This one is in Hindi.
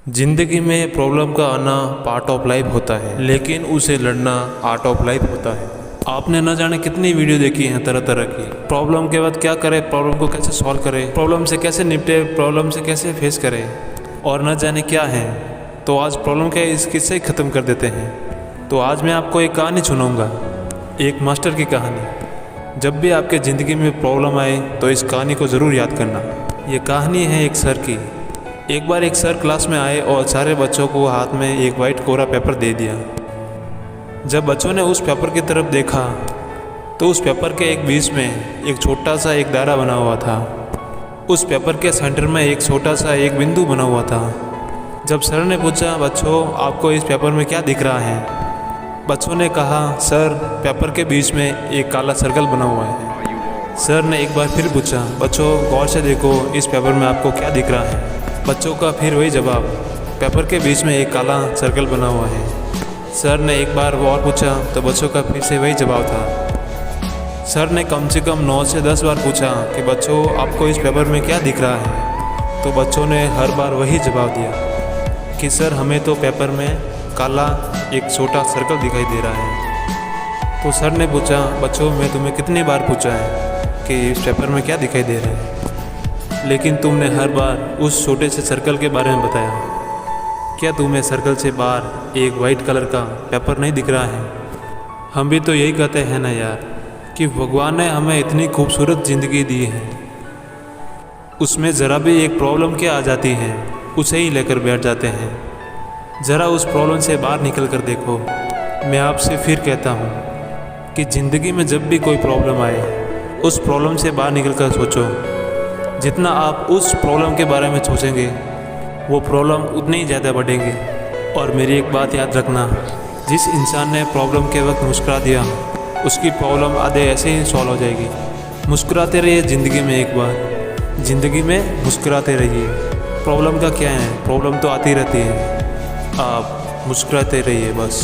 जिंदगी में प्रॉब्लम का आना पार्ट ऑफ लाइफ होता है, लेकिन उसे लड़ना आर्ट ऑफ लाइफ होता है। आपने न जाने कितनी वीडियो देखी हैं तरह तरह की। प्रॉब्लम के बाद क्या करें, प्रॉब्लम को कैसे सॉल्व करें, प्रॉब्लम से कैसे निपटे, प्रॉब्लम से कैसे फेस करें, और न जाने क्या है। तो आज प्रॉब्लम के इस किस्से ख़त्म कर देते हैं। तो आज मैं आपको एक कहानी सुनाऊंगा, एक मास्टर की कहानी। जब भी आपके ज़िंदगी में प्रॉब्लम आए तो इस कहानी को ज़रूर याद करना। ये कहानी है एक सर की। एक बार एक सर क्लास में आए और सारे बच्चों को हाथ में एक वाइट कोरा पेपर दे दिया। जब बच्चों ने उस पेपर की तरफ देखा तो उस पेपर के एक बीच में एक छोटा सा एक दायरा बना हुआ था। उस पेपर के सेंटर में एक छोटा सा एक बिंदु बना हुआ था। जब सर ने पूछा, बच्चों आपको इस पेपर में क्या दिख रहा है? बच्चों ने कहा, सर पेपर के बीच में एक काला सर्कल बना हुआ है। सर ने एक बार फिर पूछा, बच्चों गौर से देखो इस पेपर में आपको क्या दिख रहा है? बच्चों का फिर वही जवाब, पेपर के बीच में एक काला सर्कल बना हुआ है। सर ने एक बार और पूछा तो बच्चों का फिर से वही जवाब था। सर ने कम से कम 9 से 10 बार पूछा कि बच्चों आपको इस पेपर में क्या दिख रहा है? तो बच्चों ने हर बार वही जवाब दिया कि सर हमें तो पेपर में काला एक छोटा सर्कल दिखाई दे रहा है। तो सर ने पूछा, बच्चों मैं तुम्हें कितनी बार पूछा है कि इस पेपर में क्या दिखाई दे रहा है, लेकिन तुमने हर बार उस छोटे से सर्कल के बारे में बताया। क्या तुम्हें सर्कल से बाहर एक वाइट कलर का पेपर नहीं दिख रहा है? हम भी तो यही कहते हैं ना यार कि भगवान ने हमें इतनी खूबसूरत ज़िंदगी दी है, उसमें ज़रा भी एक प्रॉब्लम क्या आ जाती है उसे ही लेकर बैठ जाते हैं। ज़रा उस प्रॉब्लम से बाहर निकल कर देखो। मैं आपसे फिर कहता हूँ कि ज़िंदगी में जब भी कोई प्रॉब्लम आए उस प्रॉब्लम से बाहर निकल कर सोचो। जितना आप उस प्रॉब्लम के बारे में सोचेंगे वो प्रॉब्लम उतनी ही ज़्यादा बढ़ेंगे। और मेरी एक बात याद रखना, जिस इंसान ने प्रॉब्लम के वक्त मुस्कुरा दिया उसकी प्रॉब्लम आधे ऐसे ही सॉल्व हो जाएगी। मुस्कुराते रहिए ज़िंदगी में, एक बार ज़िंदगी में मुस्कुराते रहिए। प्रॉब्लम का क्या है, प्रॉब्लम तो आती रहती है, आप मुस्कुराते रहिए बस।